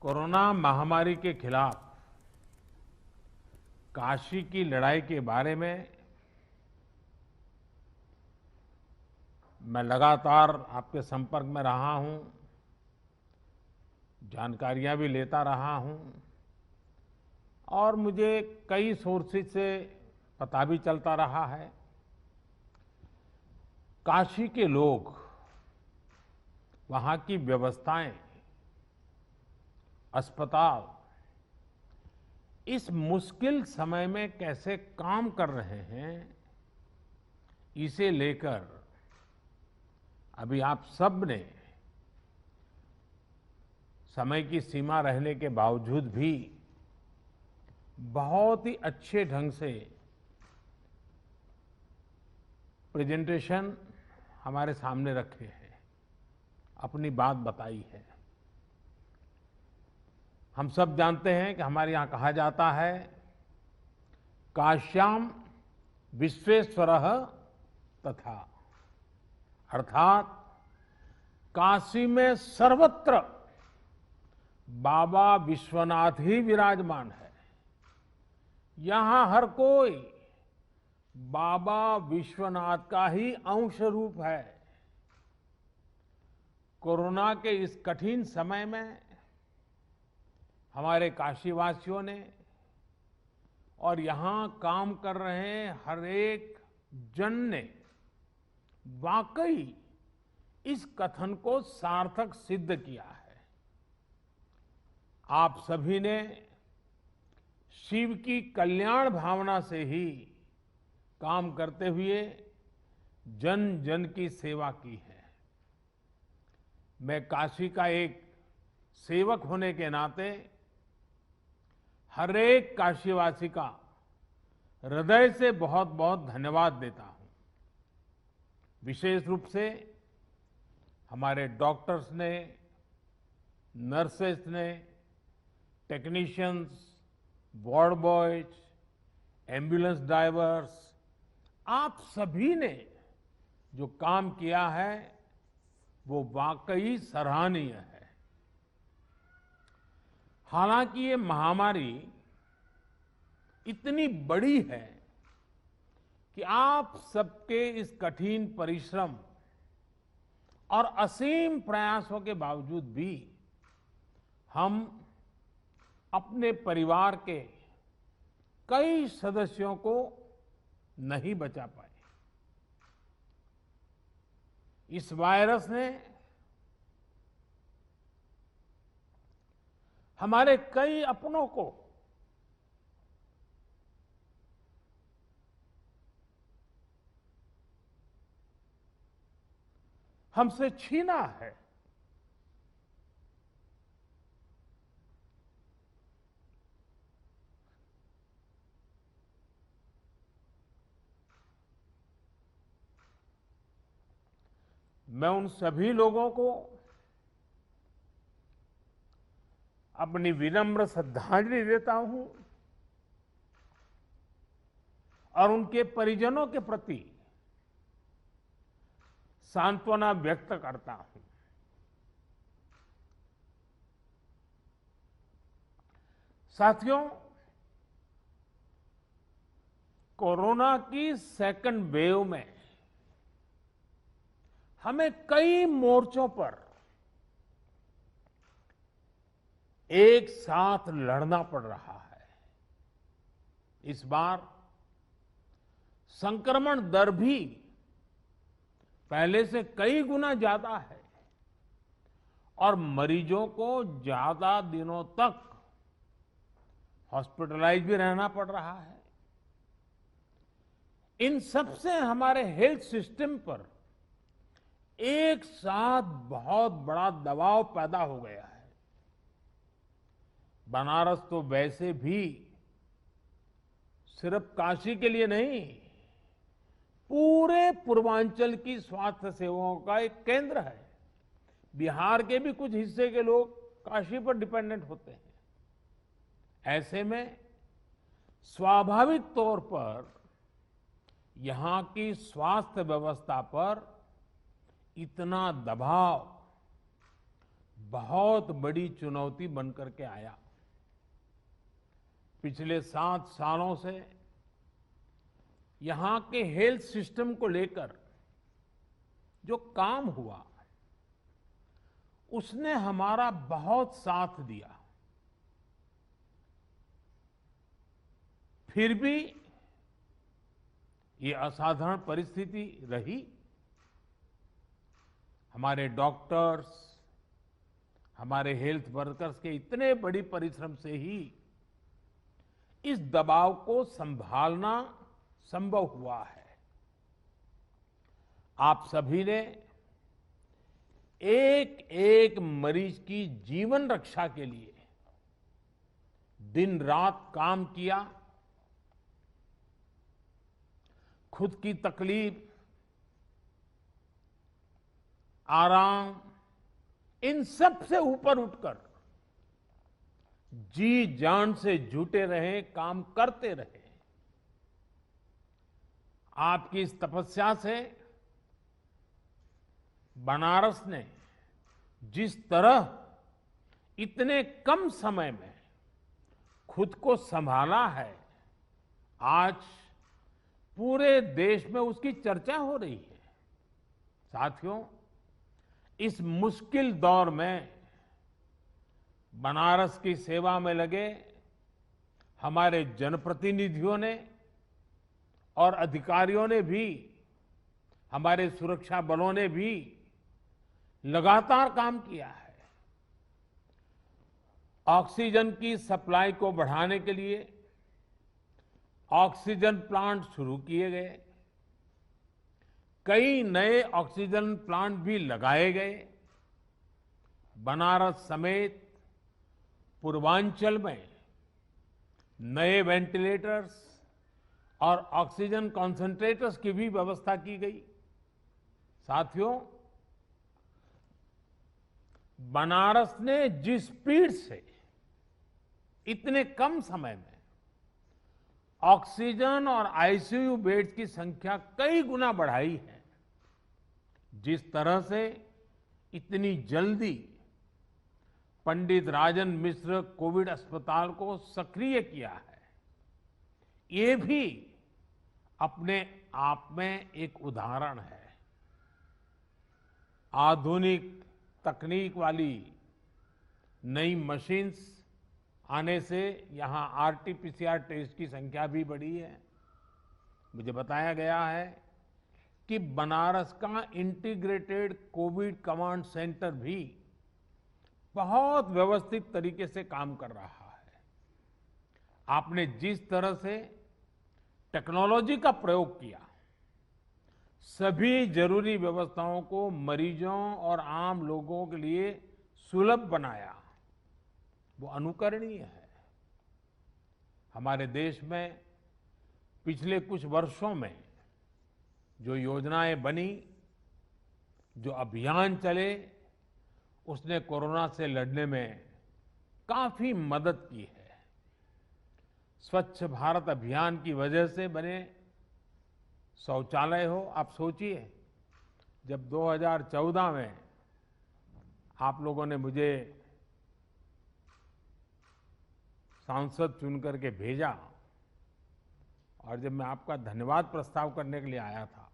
Corona महामारी के खिलाफ काशी की लड़ाई के बारे में मैं लगातार आपके संपर्क में रहा हूं, जानकारियां भी लेता रहा हूं और मुझे कई सोर्सेज से पता भी चलता रहा है। काशी के लोग, वहां की व्यवस्थाएं, अस्पताल इस मुश्किल समय में कैसे काम कर रहे हैं, इसे लेकर अभी आप सब ने समय की सीमा रहने के बावजूद भी बहुत ही अच्छे ढंग से प्रेजेंटेशन हमारे सामने रखे हैं, अपनी बात बताई है। हम सब जानते हैं कि हमारे यहां कहा जाता है, काश्याम विश्वेश्वरः तथा, अर्थात काशी में सर्वत्र बाबा विश्वनाथ ही विराजमान है। यहां हर कोई बाबा विश्वनाथ का ही अंश रूप है। कोरोना के इस कठिन समय में हमारे काशीवासियों ने और यहां काम कर रहे हर एक जन ने वाकई इस कथन को सार्थक सिद्ध किया है। आप सभी ने शिव की कल्याण भावना से ही काम करते हुए जन जन की सेवा की है। मैं काशी का एक सेवक होने के नाते हर एक काशीवासी का हृदय से बहुत बहुत धन्यवाद देता हूं। विशेष रूप से हमारे डॉक्टर्स ने, नर्सेस ने, technicians, ward boys, ambulance drivers, आप सभी ने जो काम किया है वो वाकई सराहनीय है। हालांकि ये महामारी इतनी बड़ी है कि आप सबके इस कठिन परिश्रम और असीम प्रयासों के बावजूद भी हम अपने परिवार के कई सदस्यों को नहीं बचा पाए। इस वायरस ने हमारे कई अपनों को हमसे छीना है। मैं उन सभी लोगों को अपनी विनम्र श्रद्धांजलि देता हूं और उनके परिजनों के प्रति सांत्वना व्यक्त करता हूं। साथियों, कोरोना की सेकंड वेव में हमें कई मोर्चों पर एक साथ लड़ना पड़ रहा है। इस बार संक्रमण दर भी पहले से कई गुना ज्यादा है और मरीजों को ज्यादा दिनों तक हॉस्पिटलाइज भी रहना पड़ रहा है। इन सब से हमारे हेल्थ सिस्टम पर एक साथ बहुत बड़ा दबाव पैदा हो गया है। बनारस तो वैसे भी सिर्फ काशी के लिए नहीं, पूरे पूर्वांचल की स्वास्थ्य सेवाओं का एक केंद्र है। बिहार के भी कुछ हिस्से के लोग काशी पर डिपेंडेंट होते हैं। ऐसे में स्वाभाविक तौर पर यहां की स्वास्थ्य व्यवस्था पर इतना दबाव बहुत बड़ी चुनौती बनकर के आया। पिछले 7 सालों से यहां के हेल्थ सिस्टम को लेकर जो काम हुआ, उसने हमारा बहुत साथ दिया। फिर भी ये असाधारण परिस्थिति रही। हमारे डॉक्टर्स, हमारे हेल्थ वर्कर्स के इतने बड़ी परिश्रम से ही इस दबाव को संभालना संभव हुआ है। आप सभी ने एक एक मरीज की जीवन रक्षा के लिए दिन रात काम किया। खुद की तकलीफ, आराम, इन सब से ऊपर उठकर जी जान से जुटे रहे, काम करते रहे। आपकी इस तपस्या से बनारस ने जिस तरह इतने कम समय में खुद को संभाला है, आज पूरे देश में उसकी चर्चा हो रही है। साथियों, इस मुश्किल दौर में बनारस की सेवा में लगे हमारे जनप्रतिनिधियों ने और अधिकारियों ने भी, हमारे सुरक्षा बलों ने भी लगातार काम किया है। ऑक्सीजन की सप्लाई को बढ़ाने के लिए ऑक्सीजन प्लांट शुरू किए गए, कई नए ऑक्सीजन प्लांट भी लगाए गए। बनारस समेत पूर्वांचल में नए वेंटिलेटर्स और ऑक्सीजन कॉन्सेंट्रेटर्स की भी व्यवस्था की गई। साथियों, बनारस ने जिस स्पीड से इतने कम समय में ऑक्सीजन और आईसीयू बेड्स की संख्या कई गुना बढ़ाई है, जिस तरह से इतनी जल्दी पंडित राजन मिश्र कोविड अस्पताल को सक्रिय किया है, ये भी अपने आप में एक उदाहरण है। आधुनिक तकनीक वाली नई मशीन्स आने से यहां आरटीपीसीआर टेस्ट की संख्या भी बढ़ी है। मुझे बताया गया है कि बनारस का इंटीग्रेटेड कोविड कमांड सेंटर भी बहुत व्यवस्थित तरीके से काम कर रहा है। आपने जिस तरह से टेक्नोलॉजी का प्रयोग किया, सभी जरूरी व्यवस्थाओं को मरीजों और आम लोगों के लिए सुलभ बनाया, वो अनुकरणीय है। हमारे देश में पिछले कुछ वर्षों में जो योजनाएं बनी, जो अभियान चले, उसने कोरोना से लड़ने में काफी मदद की है। स्वच्छ भारत अभियान की वजह से बने शौचालय हो, आप सोचिए, जब 2014 में आप लोगों ने मुझे सांसद चुन करके भेजा और जब मैं आपका धन्यवाद प्रस्ताव करने के लिए आया था,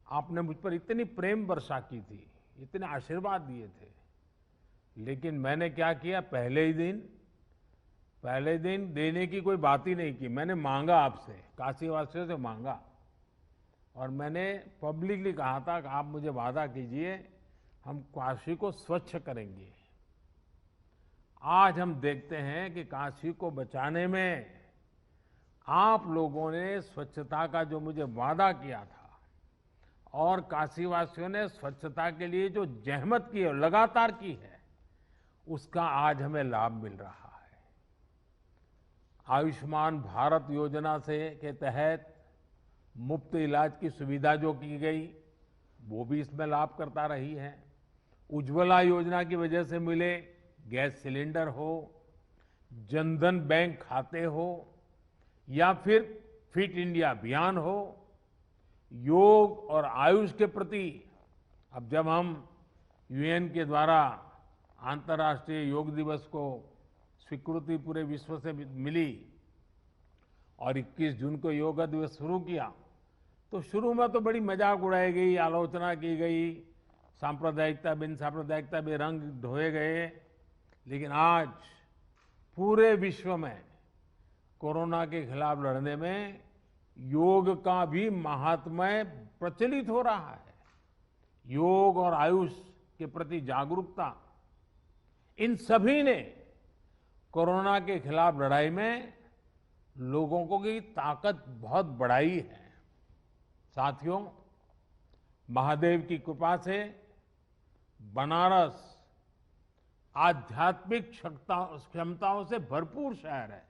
आपने मुझ पर इतनी प्रेम वर्षा की थी, इतने आशीर्वाद दिए थे, लेकिन मैंने क्या किया, पहले दिन देने की कोई बात ही नहीं की। मैंने मांगा आपसे, काशीवासियों से मांगा, और मैंने पब्लिकली कहा था कि आप मुझे वादा कीजिए, हम काशी को स्वच्छ करेंगे। आज हम देखते हैं कि काशी को बचाने में आप लोगों ने स्वच्छता का जो मुझे वादा किया था और काशीवासियों ने स्वच्छता के लिए जो जहमत की है, लगातार की है, उसका आज हमें लाभ मिल रहा है। आयुष्मान भारत योजना से के तहत मुफ्त इलाज की सुविधा जो की गई, वो भी इसमें लाभ करता रही है। उज्ज्वला योजना की वजह से मिले गैस सिलेंडर हो, जनधन बैंक खाते हो, या फिर फिट इंडिया अभियान हो, योग और आयुष के प्रति अब जब हम यूएन के द्वारा अंतर्राष्ट्रीय योग दिवस को स्वीकृति पूरे विश्व से मिली और 21 जून को योग दिवस शुरू किया, तो शुरू में तो बड़ी मजाक उड़ाई गई, आलोचना की गई, सांप्रदायिकता बिन सांप्रदायिकता में रंग ढोए गए। लेकिन आज पूरे विश्व में कोरोना के खिलाफ लड़ने में योग का भी महात्म्य प्रचलित हो रहा है। योग और आयुष के प्रति जागरूकता, इन सभी ने कोरोना के खिलाफ लड़ाई में लोगों को की ताकत बहुत बढ़ाई है। साथियों, महादेव की कृपा से बनारस आध्यात्मिक क्षमताओं से भरपूर शहर है।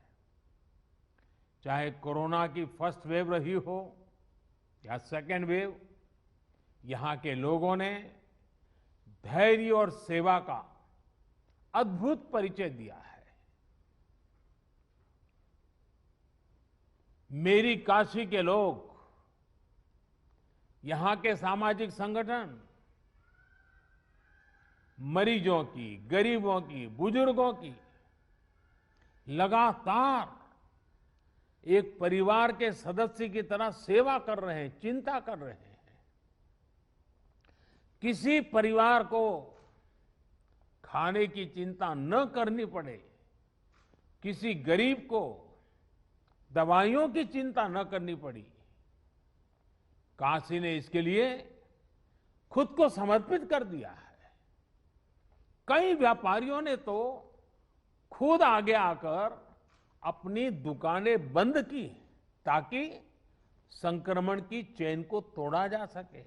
चाहे कोरोना की फर्स्ट वेव रही हो या सेकेंड वेव, यहां के लोगों ने धैर्य और सेवा का अद्भुत परिचय दिया है। मेरी काशी के लोग, यहां के सामाजिक संगठन मरीजों की, गरीबों की, बुजुर्गों की लगातार एक परिवार के सदस्य की तरह सेवा कर रहे हैं, चिंता कर रहे हैं। किसी परिवार को खाने की चिंता न करनी पड़े, किसी गरीब को दवाइयों की चिंता न करनी पड़ी, काशी ने इसके लिए खुद को समर्पित कर दिया है। कई व्यापारियों ने तो खुद आगे आकर अपनी दुकानें बंद की ताकि संक्रमण की चेन को तोड़ा जा सके।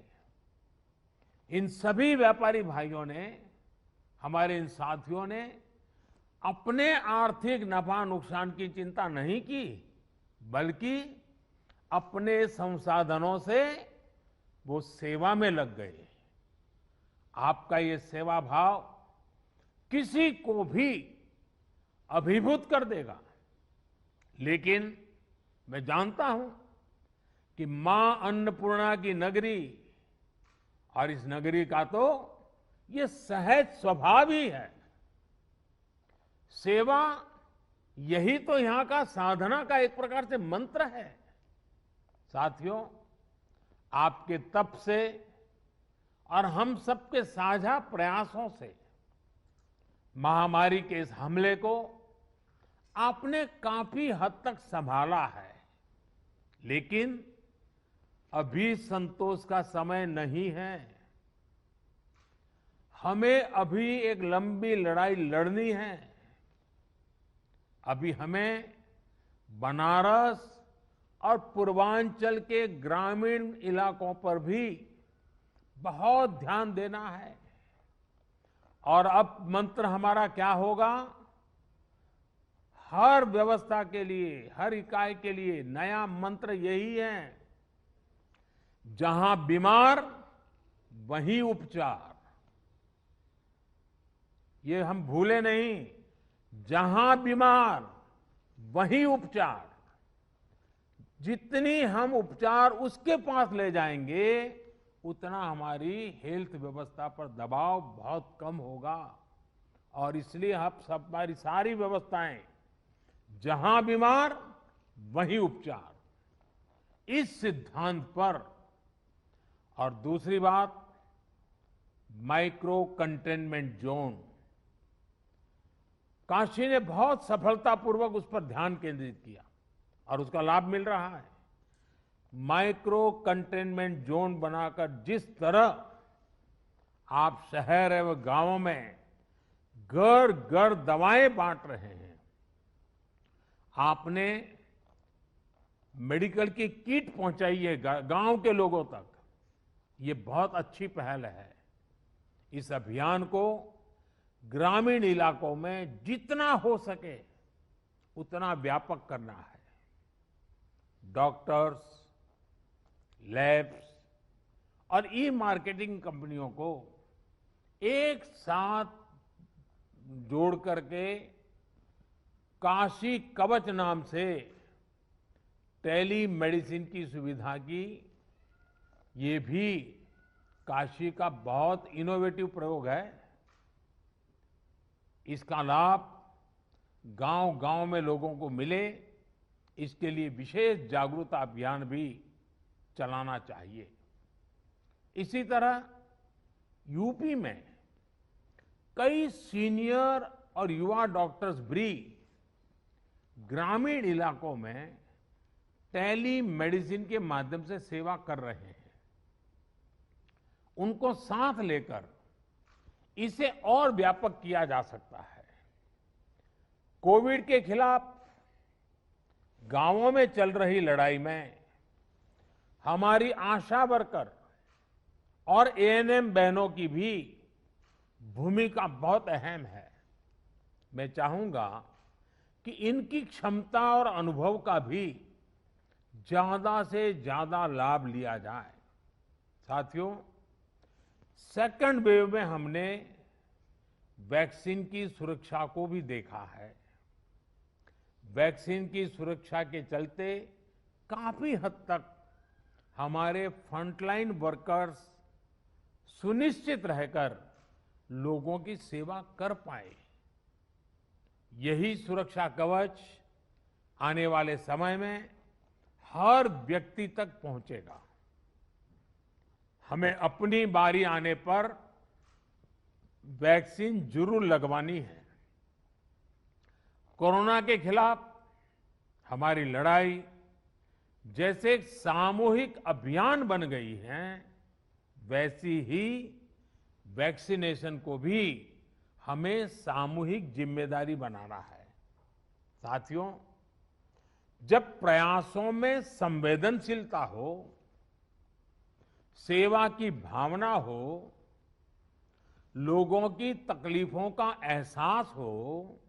इन सभी व्यापारी भाइयों ने, हमारे इन साथियों ने अपने आर्थिक नफा नुकसान की चिंता नहीं की, बल्कि अपने संसाधनों से वो सेवा में लग गए। आपका ये सेवा भाव किसी को भी अभिभूत कर देगा। लेकिन मैं जानता हूं कि मां अन्नपूर्णा की नगरी, और इस नगरी का तो ये सहज स्वभाव ही है। सेवा, यही तो यहां का साधना का एक प्रकार से मंत्र है। साथियों, आपके तप से और हम सबके साझा प्रयासों से महामारी के इस हमले को आपने काफी हद तक संभाला है। लेकिन अभी संतोष का समय नहीं है। हमें अभी एक लंबी लड़ाई लड़नी है। अभी हमें बनारस और पूर्वांचल के ग्रामीण इलाकों पर भी बहुत ध्यान देना है। और अब मंत्र हमारा क्या होगा? हर व्यवस्था के लिए, हर इकाई के लिए नया मंत्र यही है, जहां बीमार वहीं उपचार। ये हम भूले नहीं, जहां बीमार वहीं उपचार। जितनी हम उपचार उसके पास ले जाएंगे, उतना हमारी हेल्थ व्यवस्था पर दबाव बहुत कम होगा। और इसलिए हम सब, हमारी सारी व्यवस्थाएं, जहां बीमार वहीं उपचार, इस सिद्धांत पर। और दूसरी बात, माइक्रो कंटेनमेंट जोन, काशी ने बहुत सफलतापूर्वक उस पर ध्यान केंद्रित किया और उसका लाभ मिल रहा है। माइक्रो कंटेनमेंट जोन बनाकर जिस तरह आप शहर एवं गांवों में घर घर दवाएं बांट रहे हैं, आपने मेडिकल की किट पहुंचाई है गांव के लोगों तक, ये बहुत अच्छी पहल है। इस अभियान को ग्रामीण इलाकों में जितना हो सके उतना व्यापक करना है। डॉक्टर्स, लैब्स और ई मार्केटिंग कंपनियों को एक साथ जोड़ करके काशी कवच नाम से टेली मेडिसिन की सुविधा की ये भी काशी का बहुत इनोवेटिव प्रयोग है। इसका लाभ गांव-गांव में लोगों को मिले, इसके लिए विशेष जागरूकता अभियान भी चलाना चाहिए। इसी तरह यूपी में कई सीनियर और युवा डॉक्टर्स भी ग्रामीण इलाकों में टेली मेडिसिन के माध्यम से सेवा कर रहे हैं। उनको साथ लेकर इसे और व्यापक किया जा सकता है। कोविड के खिलाफ गांवों में चल रही लड़ाई में हमारी आशा वर्कर और एएनएम बहनों की भी भूमिका बहुत अहम है। मैं चाहूंगा कि इनकी क्षमता और अनुभव का भी ज्यादा से ज्यादा लाभ लिया जाए। साथियों, सेकंड वेव में हमने वैक्सीन की सुरक्षा को भी देखा है। वैक्सीन की सुरक्षा के चलते काफी हद तक हमारे फ्रंटलाइन वर्कर्स सुनिश्चित रहकर लोगों की सेवा कर पाए। यही सुरक्षा कवच आने वाले समय में हर व्यक्ति तक पहुंचेगा। हमें अपनी बारी आने पर वैक्सीन जरूर लगवानी है। कोरोना के खिलाफ हमारी लड़ाई जैसे एक सामूहिक अभियान बन गई है, वैसी ही वैक्सीनेशन को भी हमें सामूहिक जिम्मेदारी बनाना है। साथियों, जब प्रयासों में संवेदनशीलता हो, सेवा की भावना हो, लोगों की तकलीफों का एहसास हो,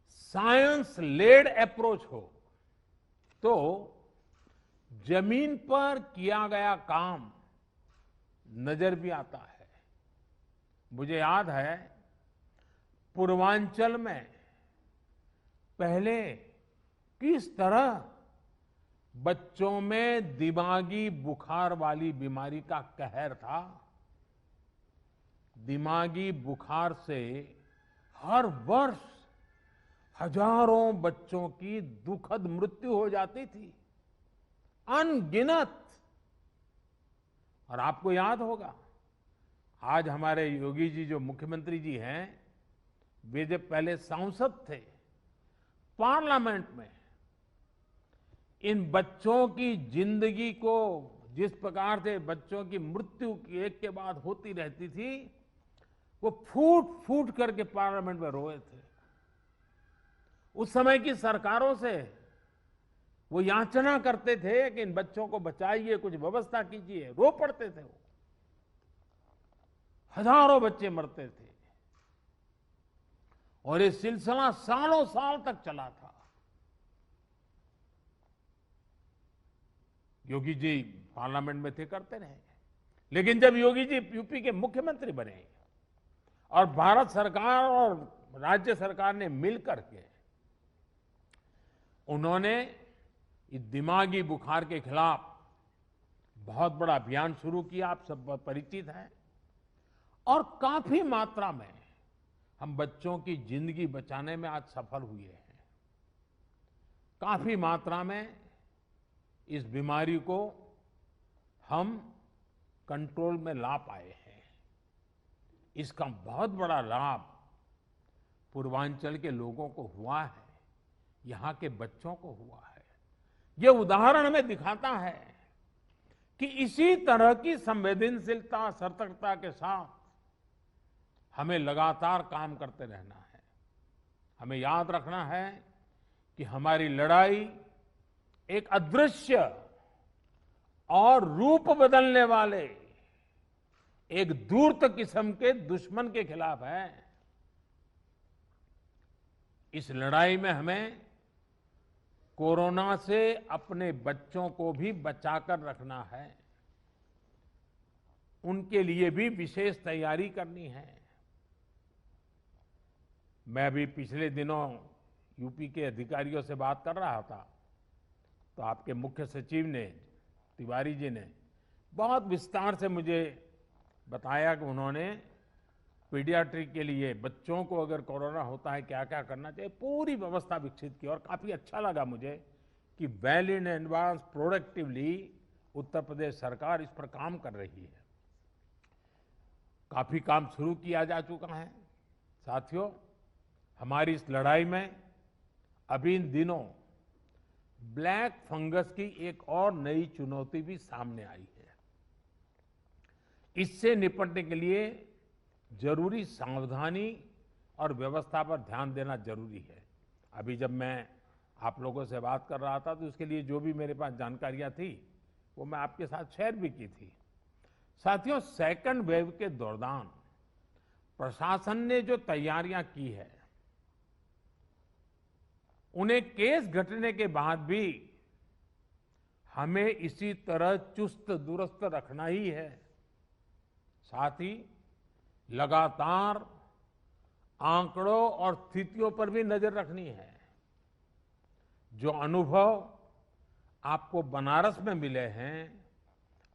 साइंस लेड अप्रोच हो, तो जमीन पर किया गया काम नजर भी आता है। मुझे याद है, पूर्वांचल में पहले किस तरह बच्चों में दिमागी बुखार वाली बीमारी का कहर था। दिमागी बुखार से हर वर्ष हजारों बच्चों की दुखद मृत्यु हो जाती थी, अनगिनत। और आपको याद होगा, आज हमारे योगी जी जो मुख्यमंत्री जी हैं, वे जब पहले सांसद थे, पार्लियामेंट में इन बच्चों की जिंदगी को जिस प्रकार से बच्चों की मृत्यु एक के बाद होती रहती थी, वो फूट फूट करके पार्लियामेंट में रोए थे। उस समय की सरकारों से वो याचना करते थे कि इन बच्चों को बचाइए, कुछ व्यवस्था कीजिए, रो पड़ते थे वो। हजारों बच्चे मरते थे और ये सिलसिला सालों साल तक चला था। योगी जी पार्लियामेंट में थे, करते रहे। लेकिन जब योगी जी यूपी के मुख्यमंत्री बने और भारत सरकार और राज्य सरकार ने मिलकर के उन्होंने इस दिमागी बुखार के खिलाफ बहुत बड़ा अभियान शुरू किया, आप सब परिचित हैं। और काफी मात्रा में हम बच्चों की जिंदगी बचाने में आज सफल हुए हैं। काफी मात्रा में इस बीमारी को हम कंट्रोल में ला पाए हैं। इसका बहुत बड़ा लाभ पूर्वांचल के लोगों को हुआ है, यहां के बच्चों को हुआ है। यह उदाहरण हमें दिखाता है कि इसी तरह की संवेदनशीलता, सतर्कता के साथ हमें लगातार काम करते रहना है। हमें याद रखना है कि हमारी लड़ाई एक अदृश्य और रूप बदलने वाले एक धूर्त किस्म के दुश्मन के खिलाफ है। इस लड़ाई में हमें कोरोना से अपने बच्चों को भी बचाकर रखना है। उनके लिए भी विशेष तैयारी करनी है। मैं अभी पिछले दिनों यूपी के अधिकारियों से बात कर रहा था, तो आपके मुख्य सचिव ने, तिवारी जी ने बहुत विस्तार से मुझे बताया कि उन्होंने पीडियाट्रिक के लिए बच्चों को अगर कोरोना होता है क्या क्या करना चाहिए, पूरी व्यवस्था विकसित की और काफी अच्छा लगा मुझे कि well in advance productively Uttar Pradesh सरकार इस पर काम कर रही है। काफी काम शुरू किया जा चुका है। साथियों, हमारी इस लड़ाई में अभी इन दिनों ब्लैक फंगस की एक और नई चुनौती भी सामने आई है। इससे निपटने के लिए जरूरी सावधानी और व्यवस्था पर ध्यान देना जरूरी है। अभी जब मैं आप लोगों से बात कर रहा था तो उसके लिए जो भी मेरे पास जानकारियां थी वो मैं आपके साथ शेयर भी की थी। साथियों, सेकंड वेव के दौरान प्रशासन ने जो तैयारियां की है, उन्हें केस घटने के बाद भी हमें इसी तरह चुस्त दुरुस्त रखना ही है। साथ ही लगातार आंकड़ों और स्थितियों पर भी नजर रखनी है। जो अनुभव आपको बनारस में मिले हैं,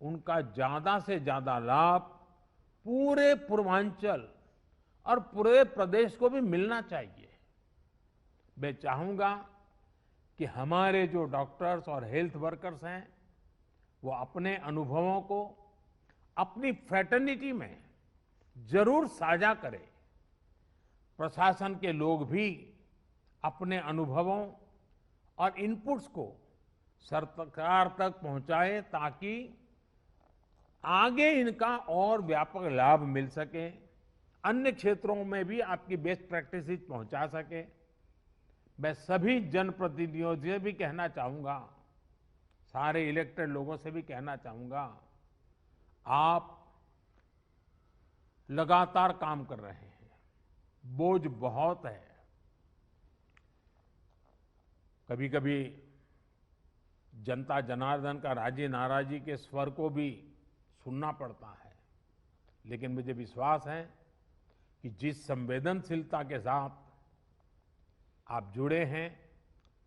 उनका ज्यादा से ज्यादा लाभ पूरे पूर्वांचल और पूरे प्रदेश को भी मिलना चाहिए। मैं चाहूंगा कि हमारे जो डॉक्टर्स और हेल्थ वर्कर्स हैं, वो अपने अनुभवों को अपनी फ्रेटर्निटी में जरूर साझा करें। प्रशासन के लोग भी अपने अनुभवों और इनपुट्स को सरकार तक पहुंचाए ताकि आगे इनका और व्यापक लाभ मिल सके, अन्य क्षेत्रों में भी आपकी बेस्ट प्रैक्टिसेस पहुंचा सके। मैं सभी जनप्रतिनिधियों से भी कहना चाहूंगा, सारे इलेक्टेड लोगों से भी कहना चाहूंगा, आप लगातार काम कर रहे हैं, बोझ बहुत है। कभी कभी जनता जनार्दन का राजी नाराजी के स्वर को भी सुनना पड़ता है, लेकिन मुझे विश्वास है कि जिस संवेदनशीलता के साथ आप जुड़े हैं,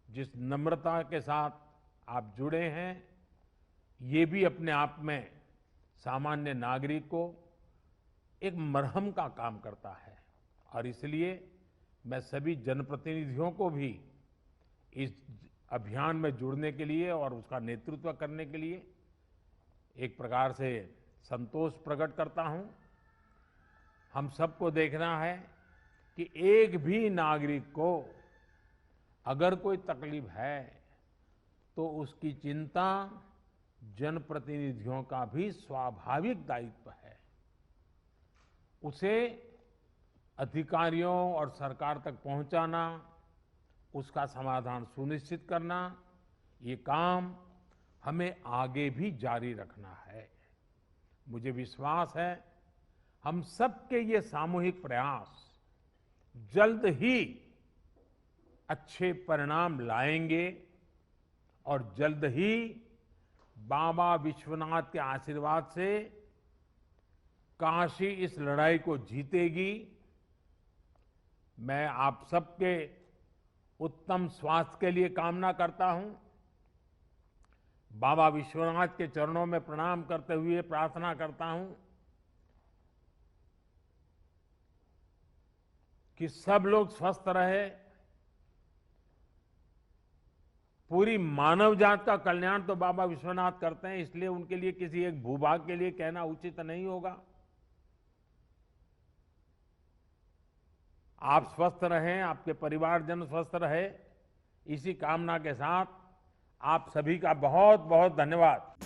जिस नम्रता के साथ आप जुड़े हैं, ये भी अपने आप में सामान्य नागरिक को एक मरहम का काम करता है। और इसलिए मैं सभी जनप्रतिनिधियों को भी इस अभियान में जुड़ने के लिए और उसका नेतृत्व करने के लिए एक प्रकार से संतोष प्रकट करता हूं। हम सबको देखना है कि एक भी नागरिक को अगर कोई तकलीफ है तो उसकी चिंता जनप्रतिनिधियों का भी स्वाभाविक दायित्व है। उसे अधिकारियों और सरकार तक पहुंचाना, उसका समाधान सुनिश्चित करना, ये काम हमें आगे भी जारी रखना है। मुझे विश्वास है हम सबके ये सामूहिक प्रयास जल्द ही अच्छे परिणाम लाएंगे और जल्द ही बाबा विश्वनाथ के आशीर्वाद से काशी इस लड़ाई को जीतेगी। मैं आप सबके उत्तम स्वास्थ्य के लिए कामना करता हूं। बाबा विश्वनाथ के चरणों में प्रणाम करते हुए प्रार्थना करता हूं कि सब लोग स्वस्थ रहे। पूरी मानव जात का कल्याण तो बाबा विश्वनाथ करते हैं, इसलिए उनके लिए किसी एक भूभाग के लिए कहना उचित नहीं होगा। आप स्वस्थ रहें, आपके परिवारजन स्वस्थ रहे, इसी कामना के साथ आप सभी का बहुत बहुत धन्यवाद।